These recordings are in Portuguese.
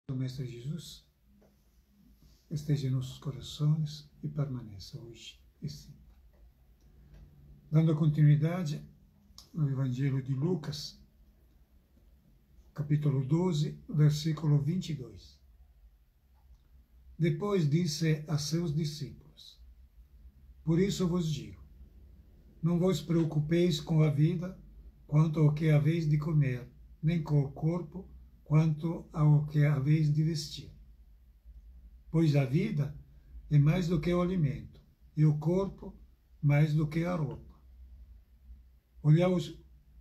do Mestre Jesus esteja em nossos corações e permaneça hoje e sempre. Dando continuidade no Evangelho de Lucas, capítulo 12, versículo 22. Depois disse a seus discípulos: Por isso vos digo, não vos preocupeis com a vida quanto ao que haveis de comer, nem com o corpo quanto ao que haveis de vestir. Pois a vida é mais do que o alimento, e o corpo mais do que a roupa. Olhai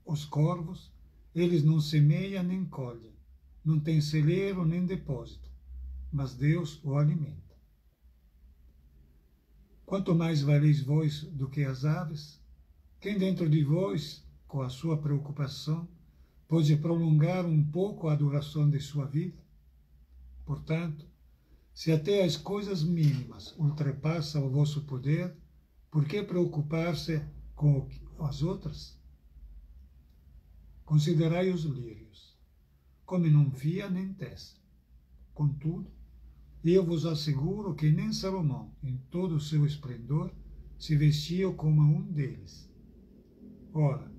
os corvos, eles não semeiam nem colhem, não têm celeiro nem depósito, mas Deus o alimenta. Quanto mais valeis vós do que as aves, quem dentro de vós, com a sua preocupação, pode prolongar um pouco a duração de sua vida? Portanto, se até as coisas mínimas ultrapassam o vosso poder, por que preocupar-se com as outras? Considerai os lírios, como não fiam nem tecem. Contudo, eu vos asseguro que nem Salomão, em todo o seu esplendor, se vestia como um deles. Ora,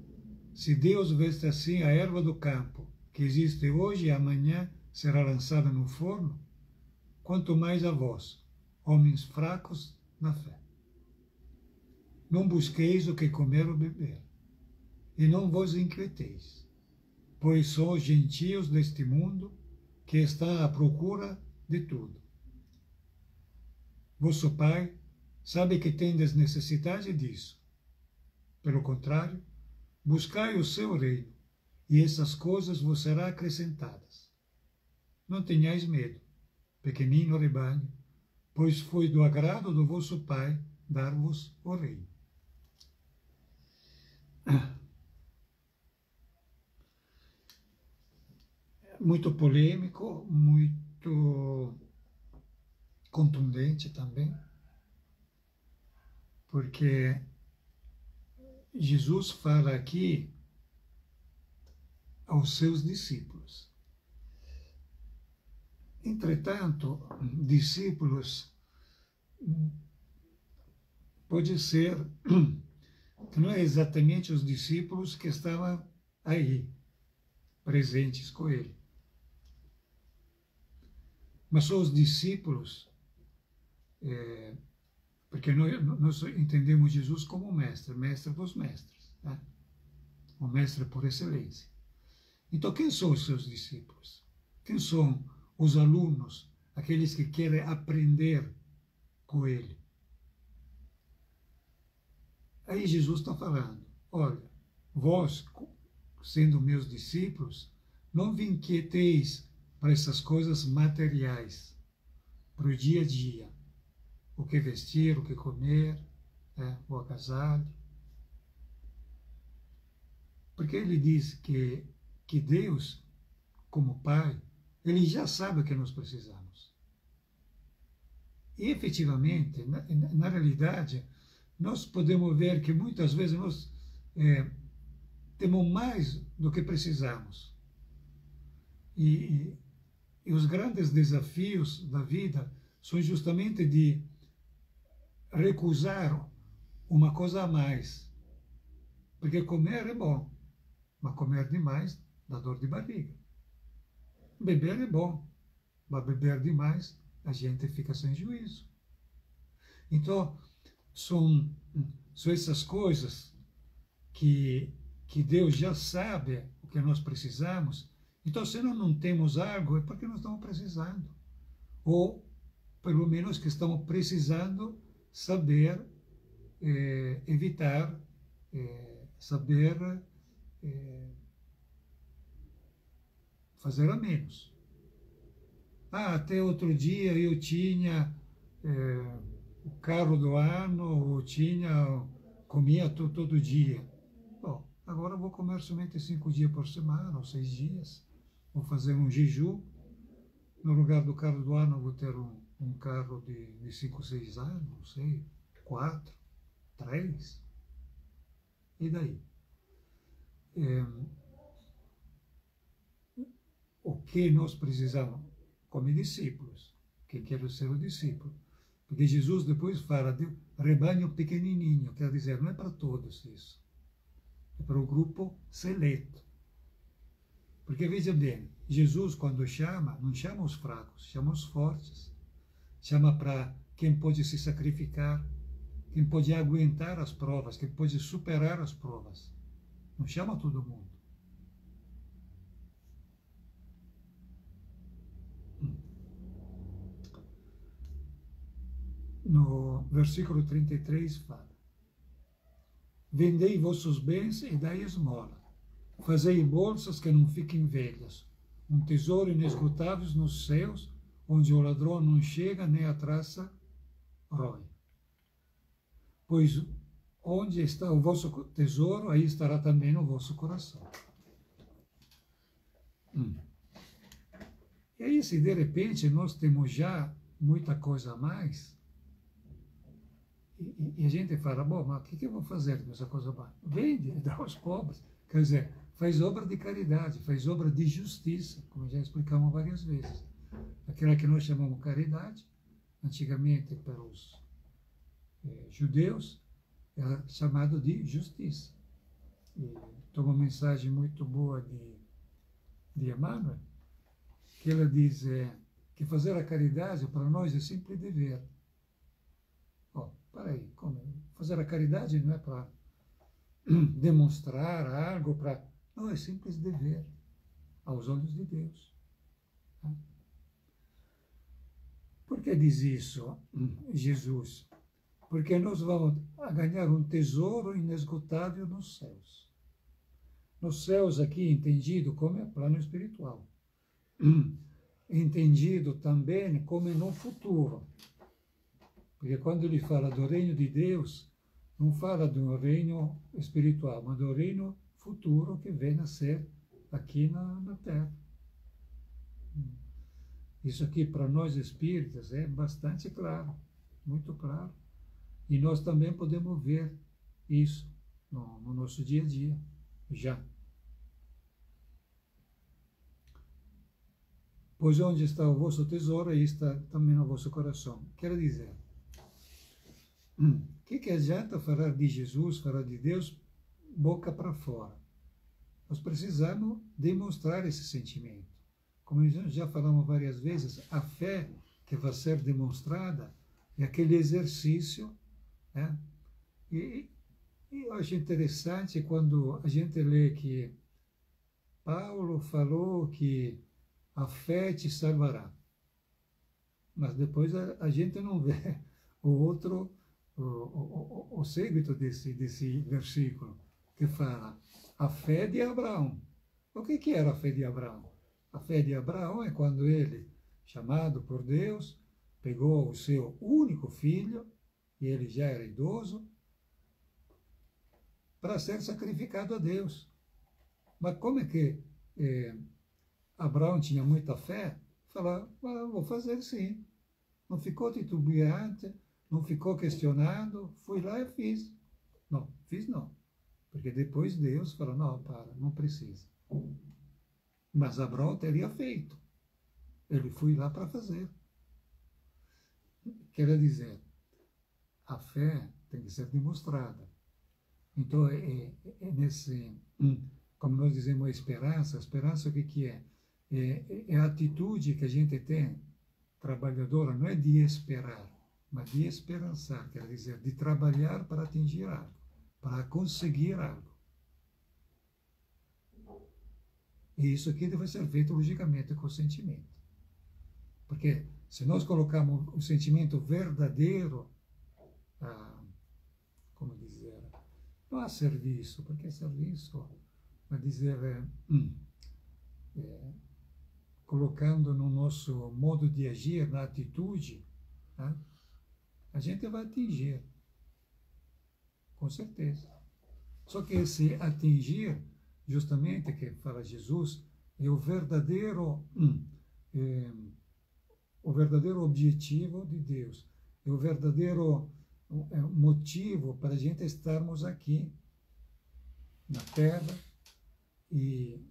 se Deus veste assim a erva do campo, que existe hoje e amanhã será lançada no forno, quanto mais a vós, homens fracos na fé. Não busqueis o que comer ou beber, e não vos inquieteis, pois são os gentios deste mundo que estão à procura de tudo. Vosso Pai sabe que tendes necessidade disso. Pelo contrário, buscai o seu reino, e essas coisas vos serão acrescentadas. Não tenhais medo, pequenino rebanho, pois foi do agrado do vosso Pai dar-vos o reino. Muito polêmico, muito contundente também, porque Jesus fala aqui aos seus discípulos. Entretanto, discípulos pode ser que não é exatamente os discípulos que estavam aí, presentes com ele, mas são os discípulos, porque nós entendemos Jesus como mestre, mestre dos mestres, né? O mestre por excelência. Então, quem são os seus discípulos? Quem são os alunos, aqueles que querem aprender com ele? Aí Jesus está falando: olha, vós, sendo meus discípulos, não vos inquieteis para essas coisas materiais, para o dia a dia, o que vestir, o que comer, o agasalho. Porque ele diz que Deus, como Pai, ele já sabe o que nós precisamos. E, efetivamente, na realidade, nós podemos ver que muitas vezes nós temos mais do que precisamos. E os grandes desafios da vida são justamente de recusar uma coisa a mais. Porque comer é bom, mas comer demais dá dor de barriga. Beber é bom, mas beber demais a gente fica sem juízo. Então, são essas coisas que Deus já sabe o que nós precisamos. Então, se nós não temos algo, é porque nós estamos precisando. Ou, pelo menos, que estamos precisando saber evitar, saber fazer a menos. Até outro dia eu tinha o carro do ano, ou comia todo dia. Bom, agora eu vou comer somente 5 dias por semana, ou 6 dias. Vou fazer um jejum. No lugar do carro do ano, eu vou ter um carro de 5, 6 anos, não sei, 4, 3. E daí? O que nós precisamos? como discípulos. Quem quer ser o discípulo. Porque Jesus depois fala de rebanho pequenininho, quer dizer, não é para todos isso. É para o grupo seleto. Porque, veja bem, Jesus, quando chama, não chama os fracos, chama os fortes. Chama para quem pode se sacrificar, quem pode aguentar as provas, quem pode superar as provas. Não chama todo mundo. No versículo 33 fala: vendei vossos bens e dai esmola. Fazei bolsas que não fiquem velhas, um tesouro inesgotável nos céus, onde o ladrão não chega nem a traça rói. Pois onde está o vosso tesouro, aí estará também o vosso coração. E aí, se de repente nós temos já muita coisa a mais, e a gente fala, bom, mas o que eu vou fazer com essa coisa a mais? Vende, dá aos pobres. Quer dizer, faz obra de caridade, faz obra de justiça, como já explicamos várias vezes. Aquela que nós chamamos caridade, antigamente para os judeus, era chamado de justiça. E tem uma mensagem muito boa de Emmanuel, que ela diz que fazer a caridade para nós é simples dever. Peraí, como? Fazer a caridade não é para demonstrar algo, não, é simples dever aos olhos de Deus. Por que diz isso Jesus? Porque nós vamos ganhar um tesouro inesgotável nos céus. Nos céus aqui entendido como plano espiritual. Entendido também como no futuro. Porque quando ele fala do reino de Deus, não fala do reino espiritual, mas do reino futuro que vem a ser aqui na Terra. Isso aqui para nós espíritas é bastante claro, muito claro. E nós também podemos ver isso no nosso dia a dia, já. Pois onde está o vosso tesouro, aí está também o vosso coração. Quer dizer, o que adianta falar de Jesus, falar de Deus, boca para fora? Nós precisamos demonstrar esse sentimento. Como já falamos várias vezes, a fé que vai ser demonstrada é aquele exercício, né? E eu acho interessante quando a gente lê que Paulo falou que a fé te salvará. Mas depois a gente não vê o seguinte desse versículo, que fala a fé de Abraão. O que era a fé de Abraão? A fé de Abraão é quando ele, chamado por Deus, pegou o seu único filho, e ele já era idoso, para ser sacrificado a Deus. Mas como é que Abraão tinha muita fé? Falou, vou fazer sim. Não ficou titubeante, não ficou questionando, fui lá e fiz. Não, fiz não. Porque depois Deus falou, não precisa. Mas Abraão teria feito. Ele foi lá para fazer. Quer dizer, a fé tem que ser demonstrada. Então, é nesse, como nós dizemos, a esperança o que é? É a atitude que a gente tem, trabalhadora, não é de esperar, mas de esperançar, quer dizer, de trabalhar para atingir algo, para conseguir algo. E isso aqui deve ser feito, logicamente, com o sentimento. Porque se nós colocarmos o sentimento verdadeiro, como dizer, não há serviço, porque serviço, vai dizer, colocando no nosso modo de agir, na atitude, né, a gente vai atingir, com certeza. Só que esse atingir, justamente, que fala Jesus, é o verdadeiro objetivo de Deus, é o verdadeiro motivo para a gente estarmos aqui na Terra e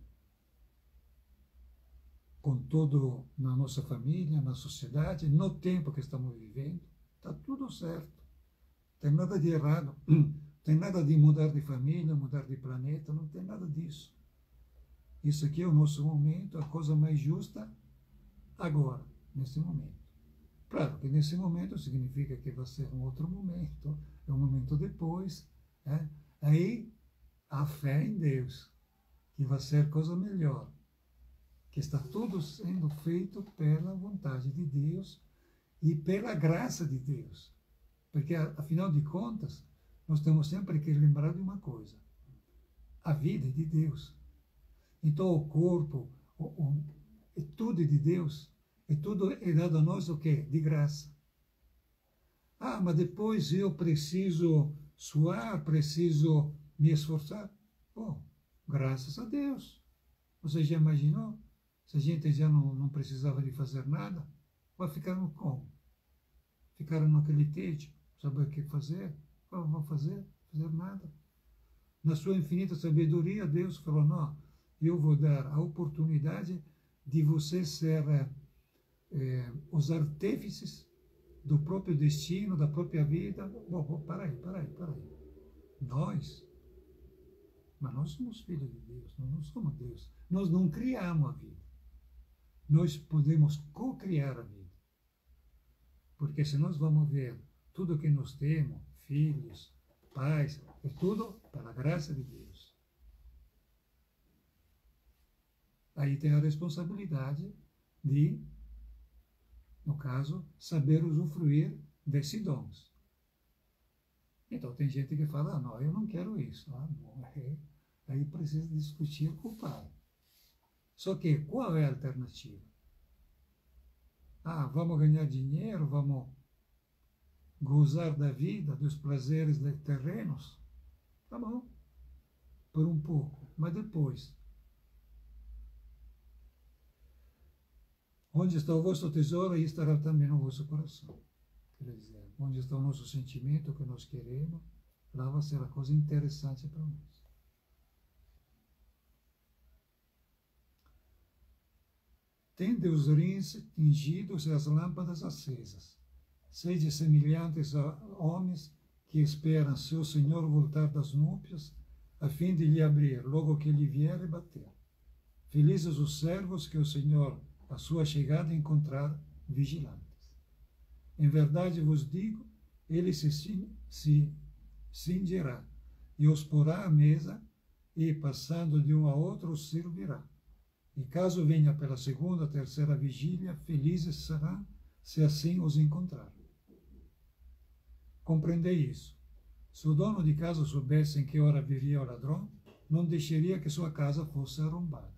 com todo na nossa família, na sociedade, no tempo que estamos vivendo. Está tudo certo. Não tem nada de errado. Não tem nada de mudar de família, mudar de planeta, não tem nada disso. Isso aqui é o nosso momento, a coisa mais justa agora, nesse momento. Claro que nesse momento significa que vai ser um outro momento, é um momento depois. Né? Aí, a fé em Deus, que vai ser coisa melhor, que está tudo sendo feito pela vontade de Deus e pela graça de Deus. Porque, afinal de contas, nós temos sempre que lembrar de uma coisa: a vida é de Deus. Então, o corpo, é tudo de Deus, e tudo é dado a nós o quê? De graça. Ah, mas depois eu preciso suar, preciso me esforçar. Bom, graças a Deus. Você já imaginou? Se a gente já não precisava de fazer nada, vai ficar no como? Ficaram naquele tédio, saber o que fazer? Não vão fazer nada. Na sua infinita sabedoria, Deus falou: não, eu vou dar a oportunidade de você ser os artífices do próprio destino, da própria vida. Bom, para aí. Mas nós somos filhos de Deus, nós não somos Deus. Nós não criamos a vida. Nós podemos co-criar a vida. Porque se nós vamos ver tudo que nós temos, filhos, pais, é tudo pela graça de Deus. Aí tem a responsabilidade de, no caso, saber usufruir desses dons. Então tem gente que fala: ah, não, eu não quero isso. Ah, não, aí precisa discutir com o pai. Só que qual é a alternativa? Ah, vamos ganhar dinheiro, vamos gozar da vida, dos prazeres terrenos? Tá bom, por um pouco, mas depois, onde está o vosso tesouro, aí estará também o vosso coração. Quer dizer, onde está o nosso sentimento, o que nós queremos, lá vai ser a coisa interessante para nós. Tende os rins tingidos e as lâmpadas acesas. Sede semelhantes a homens que esperam seu Senhor voltar das núpcias, a fim de lhe abrir, logo que ele vier e bater. Felizes os servos que o Senhor, a sua chegada, encontrar vigilantes. Em verdade vos digo, ele se cindirá e os porá à mesa, e, passando de um a outro, os servirá. E caso venha pela segunda, terceira vigília, felizes serão se assim os encontrar. Compreendei isso. Se o dono de casa soubesse em que hora viria o ladrão, não deixaria que sua casa fosse arrombada.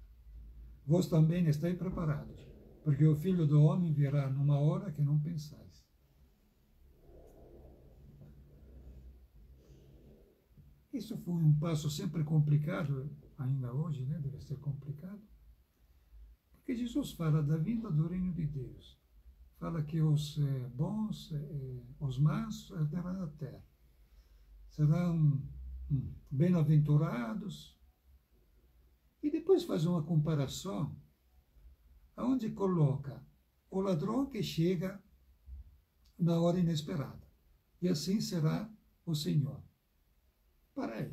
Vós também estáis preparados, porque o Filho do Homem virá numa hora que não pensais. Isso foi um passo sempre complicado, ainda hoje, né? Deve ser complicado. Porque Jesus fala da vinda do reino de Deus. Fala que os bons, os maus herdarão a terra. Serão bem-aventurados. E depois faz uma comparação, onde coloca o ladrão que chega na hora inesperada. E assim será o Senhor. Para aí.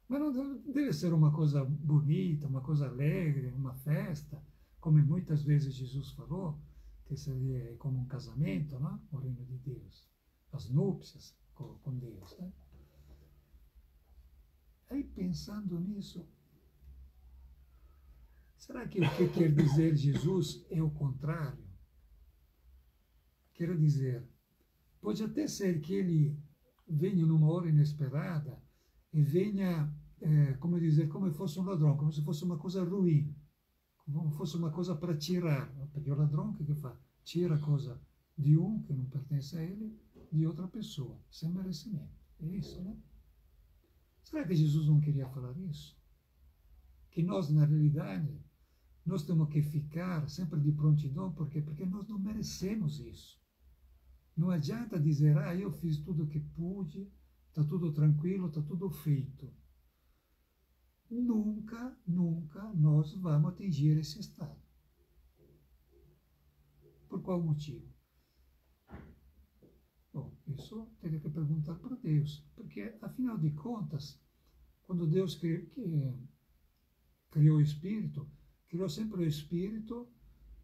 Mas não deve ser uma coisa bonita, uma coisa alegre, uma festa, como muitas vezes Jesus falou, que seria como um casamento, não? O reino de Deus, as núpcias com Deus. Né? Aí pensando nisso, será que o que quer dizer Jesus é o contrário? Quer dizer, pode até ser que ele venha numa hora inesperada e venha, como dizer, como se fosse um ladrão, como se fosse uma coisa ruim, como se fosse uma coisa para tirar. Porque o ladrão, o que faz? Tira a coisa de um que não pertence a ele, de outra pessoa, sem merecimento. É isso, né? Será que Jesus não queria falar isso? Que nós, na realidade, nós temos que ficar sempre de prontidão, porque nós não merecemos isso. Não adianta dizer: ah, eu fiz tudo o que pude, está tudo tranquilo, está tudo feito. Nunca nós vamos atingir esse estado. Por qual motivo? Bom, isso teria que perguntar para Deus, porque, afinal de contas, quando Deus criou o Espírito, criou sempre o Espírito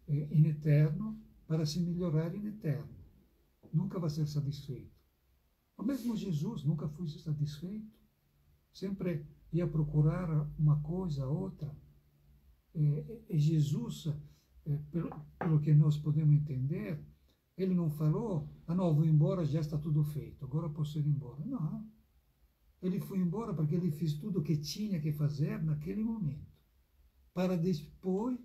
em eterno para se melhorar em eterno. Nunca vai ser satisfeito. O mesmo Jesus nunca foi satisfeito. Sempre ia procurar uma coisa, outra. E Jesus, pelo que nós podemos entender, ele não falou, não, vou embora, já está tudo feito, agora posso ir embora. Não. Ele foi embora porque ele fez tudo o que tinha que fazer naquele momento, para depois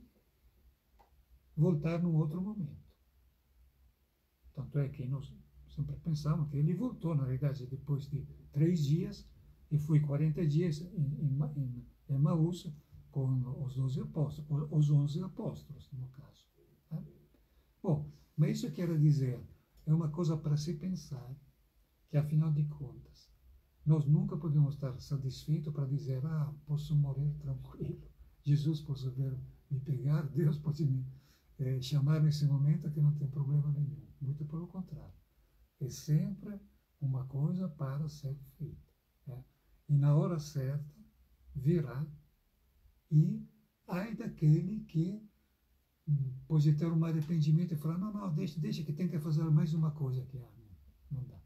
voltar num outro momento. Tanto é que nós sempre pensamos que ele voltou, na verdade, depois de 3 dias, e foi 40 dias em Emaús com os 12 apóstolos, os 11 apóstolos, no caso. Tá? Bom, mas isso quer dizer, é uma coisa para se pensar, que afinal de contas, nós nunca podemos estar satisfeitos para dizer, posso morrer tranquilo, Jesus pode me pegar, Deus pode me chamar nesse momento que não tem problema nenhum. Muito pelo contrário. É sempre uma coisa para ser feita. E na hora certa virá, e ai daquele que pode ter um arrependimento e falar, não, deixa que tem que fazer mais uma coisa aqui. Não dá.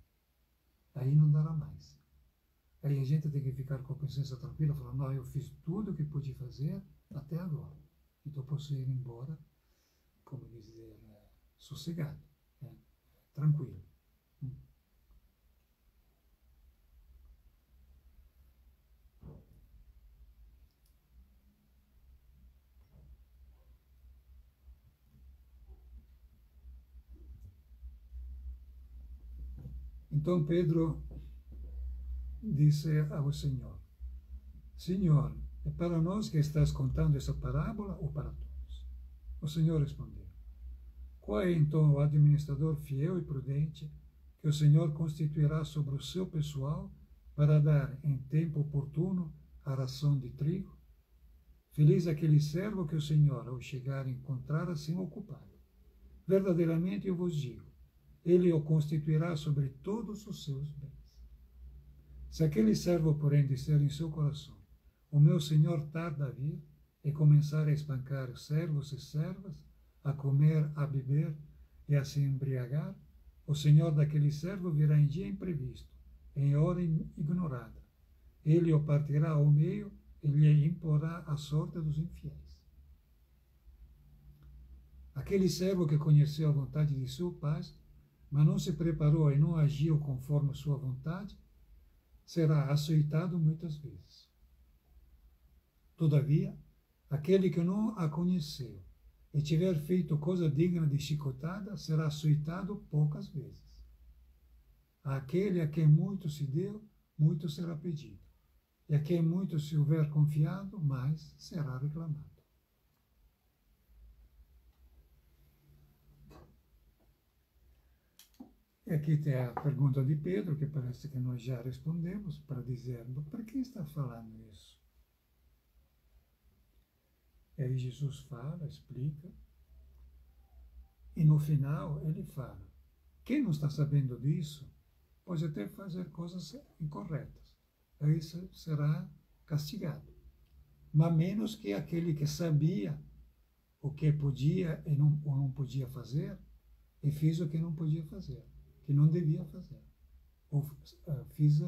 Aí não dará mais. Aí a gente tem que ficar com a consciência tranquila, falar, não, eu fiz tudo o que pude fazer até agora. Então posso ir embora, como dizer, sossegado, tranquilo. Então Pedro disse ao Senhor, Senhor, é para nós que estás contando essa parábola ou para todos? O Senhor respondeu, qual é então o administrador fiel e prudente que o Senhor constituirá sobre o seu pessoal para dar em tempo oportuno a ração de trigo? Feliz aquele servo que o Senhor, ao chegar, encontrar assim ocupado. Verdadeiramente eu vos digo, ele o constituirá sobre todos os seus bens. Se aquele servo, porém, disser em seu coração, o meu senhor tarda a vir, e começar a espancar os servos e servas, a comer, a beber e a se embriagar, o senhor daquele servo virá em dia imprevisto, em hora ignorada. Ele o partirá ao meio e lhe imporá a sorte dos infiéis. Aquele servo que conheceu a vontade de seu pai, mas não se preparou e não agiu conforme sua vontade, será açoitado muitas vezes. Todavia, aquele que não a conheceu e tiver feito coisa digna de chicotada, será açoitado poucas vezes. Aquele a quem muito se deu, muito será pedido. E a quem muito se houver confiado, mais será reclamado. E aqui tem a pergunta de Pedro, que parece que nós já respondemos, para dizer, por que está falando isso? E aí Jesus fala, explica, e no final ele fala, quem não está sabendo disso, pode até fazer coisas incorretas, aí será castigado. Mas menos que aquele que sabia o que podia ou não podia fazer, e fez o que não podia fazer, que não devia fazer, ou fiz de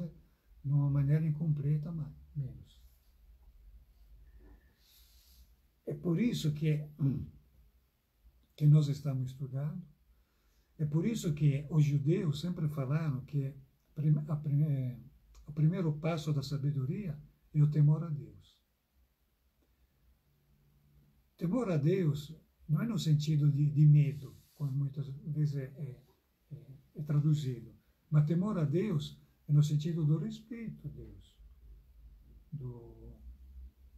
uma maneira incompleta, mas menos. É por isso que nós estamos estudando, é por isso que os judeus sempre falaram que o primeiro passo da sabedoria é o temor a Deus. Temor a Deus não é no sentido de medo, como muitas vezes é traduzido, mas temor a Deus é no sentido do respeito a Deus,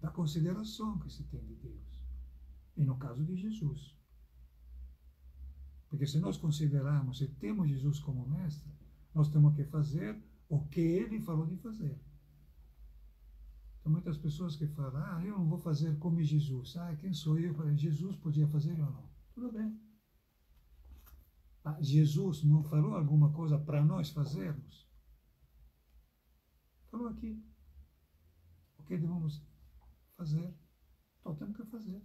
da consideração que se tem de Deus, e no caso de Jesus. Porque se nós considerarmos, se temos Jesus como mestre, nós temos que fazer o que ele falou de fazer. Tem muitas pessoas que falam, eu não vou fazer como Jesus. Quem sou eu? Jesus podia fazer ou não? Tudo bem. Jesus não falou alguma coisa para nós fazermos? Falou aqui. O que devemos fazer? Então temos que fazer.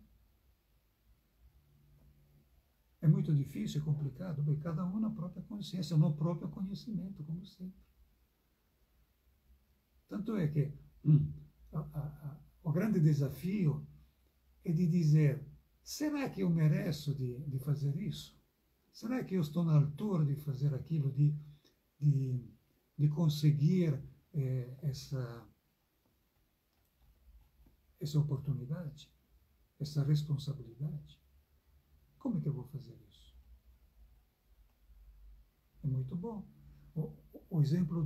É muito difícil, é complicado, porque cada um na própria consciência, no próprio conhecimento, como sempre. Tanto é que o grande desafio é de dizer, será que eu mereço de fazer isso? Será que eu estou na altura de fazer aquilo, de conseguir essa oportunidade, essa responsabilidade? Como é que eu vou fazer isso? É muito bom. O exemplo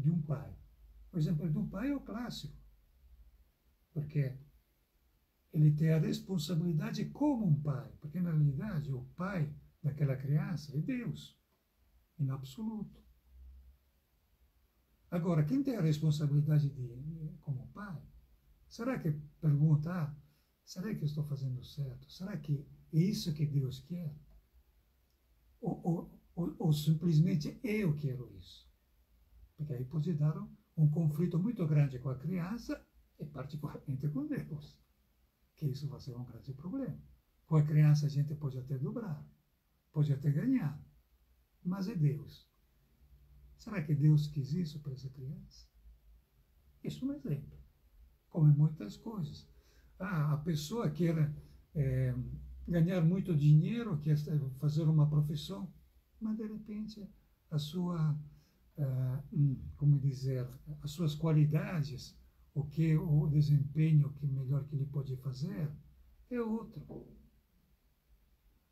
de um pai. O exemplo de um pai é o clássico, porque ele tem a responsabilidade como um pai, porque na realidade o pai daquela criança é Deus, em absoluto. Agora, quem tem a responsabilidade como pai, será que pergunta, será que eu estou fazendo certo? Será que é isso que Deus quer? Ou simplesmente eu quero isso? Porque aí pode dar um conflito muito grande com a criança e particularmente com Deus. Que isso vai ser um grande problema. Com a criança a gente pode até dobrar, pode até ganhar, mas é Deus. Será que Deus quis isso para essa criança? Isso é um exemplo, como em muitas coisas. A pessoa quer ganhar muito dinheiro, quer fazer uma profissão, mas de repente a sua, como dizer, as suas qualidades, o desempenho que melhor que ele pode fazer é outro.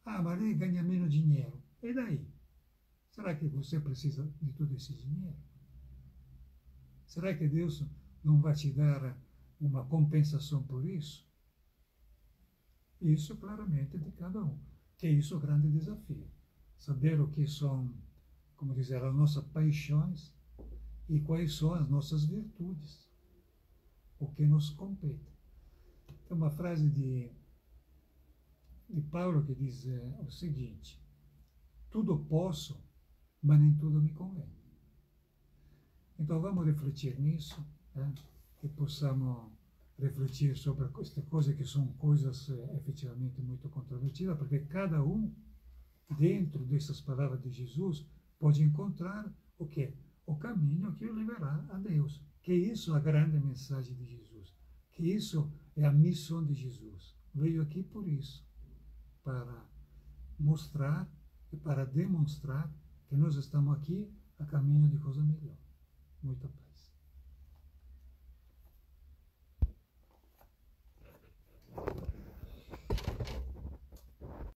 Mas ele ganha menos dinheiro. E daí? Será que você precisa de todo esse dinheiro? Será que Deus não vai te dar uma compensação por isso? Isso claramente é de cada um. Que isso é o grande desafio. Saber o que são, como dizer, as nossas paixões e quais são as nossas virtudes. O que nos compete. Tem uma frase de Paulo que diz o seguinte: tudo posso, mas nem tudo me convém. Então vamos refletir nisso, que possamos refletir sobre esta coisa, que são coisas efetivamente muito controvertidas, porque cada um, dentro dessas palavras de Jesus, pode encontrar o quê? O caminho que o levará a Deus. Que isso é a grande mensagem de Jesus. Que isso é a missão de Jesus. Veio aqui por isso, para mostrar e para demonstrar que nós estamos aqui a caminho de coisa melhor. Muita paz.